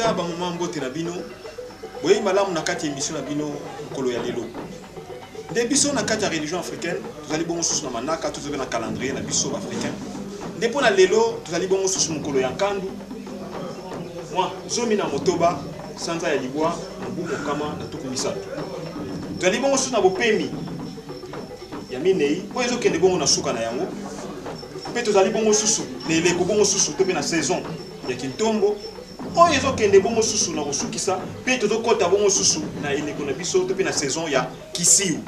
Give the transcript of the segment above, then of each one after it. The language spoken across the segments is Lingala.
tata ba maman mbote na bino boye malamu na kati émission na bino mokolo ya lelo nde biso na kati ya religion africaine tozali bongo susu na manaka tozobe na calendrier na biso africain nde po na lelo tozali bongo susu mokolo ya nkandu mwa zomi na motoba sanza ya libwa mobu mokama na tuku misato tozali bongo susu na bopemi ya minei po ezokende bongo na suka na yango pe tozali bongo susu na eleko bongo susu to pe na saison ya kintombo oyo ezokende bongo susu na kosukisa pe tozokota bongo susu na eleko na biso to pe na saison ya kisiu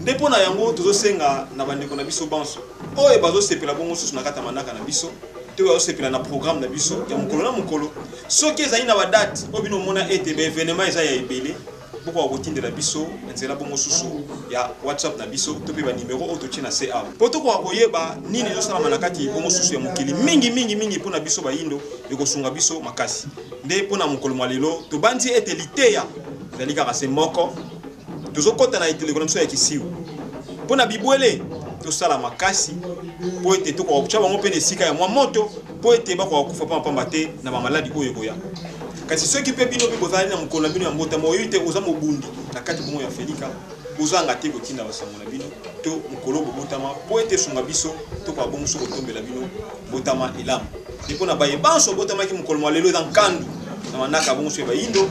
nde po na yango tozosenga na bandeko na biso banso oyo bazosepela bongo susu na kata manaka na biso to bazosepela na programme na biso ya mokolo na mokolo soki ezali na badate oyo bino omona ete baevenema eza ya ebele boko bakotindela biso nzela bongo susu ya WhatsApp na biso to pe ba numero oyo totie na CA po toko koyeba nini ezosalama na kati bongo susu ya mokili mingi mpona biso bayindo ekosunga biso makasi nde mpona mokolo mwa lelo tobandi ete liteya ezali kaka se moko tozokota na eteleko na biso ya kisiu mpona bibwele tosala makasi po ete tokokucha bango mpe na esika ya mwa moto po ete bakokufa pamba te na bamaladi oyo ekoya kasi soki pe bino pe bozali na mokolo na bino ya mbotama oyo te oza mobundi na kati bongo ya felika ozanga te kotinda basango na bino to mokolo bobotama po ete sunga biso tokoka bongo so kotombela bino botama elamu ndipo na baye banso botamaki mokolo mwa lelo eza nkandu na manaka bongo so bayindo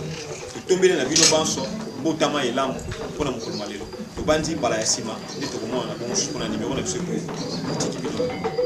totombele na bino banso botama elamu mpona mokolo mwa lelo tobandi mbala ya nsima nde tokomona na bongo so mpona nimero na biso po etiki bino